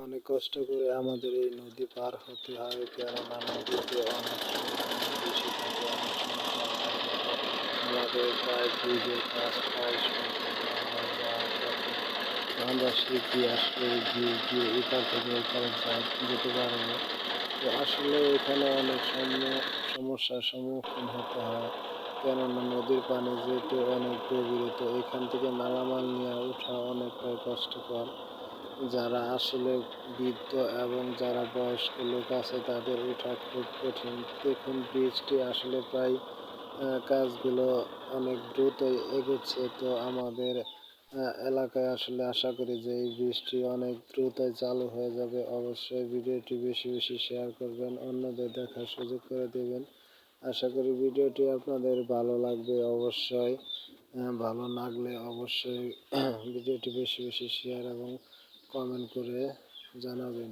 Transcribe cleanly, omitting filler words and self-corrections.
অনেক কষ্ট করে আমাদের এই নদী পার হতে হয়, কেননা নদীতে অনেক সময় বেশি থাকে, অনেক সময় কম থাকে। আমাদের প্রায় ব্রিজের কাজ প্রায় সম্পূর্ণ হয় যাতে আমরা শিগগিরই আসলে ব্রিজ দিয়ে এপার থেকে ওপারে যেতে পারবো। তো আসলে এখানে অনেক সমস্যার সম্মুখীন হতে হয়, কেননা নদীর পানি যেহেতু অনেক গভীরে, তো এখান থেকে মালামাল নিয়ে ওঠা অনেকটাই কষ্টকর। যারা আসলে বৃদ্ধ এবং যারা বয়স্ক লোক আছে তাদের ওঠা খুব কঠিন। দেখুন ব্রিজটি আসলে প্রায় কাজগুলো অনেক দ্রুতই এগোচ্ছে। তো আমাদের এলাকায় আসলে আশা করি যে এই ব্রিজটি অনেক দ্রুতই চালু হয়ে যাবে। অবশ্যই ভিডিওটি বেশি বেশি শেয়ার করবেন, অন্যদের দেখার সুযোগ করে দেবেন। আশা করি ভিডিওটি আপনাদের ভালো লাগবে। অবশ্যই ভালো লাগলে অবশ্যই ভিডিওটি বেশি বেশি শেয়ার এবং কমেন্ট করে জানাবেন।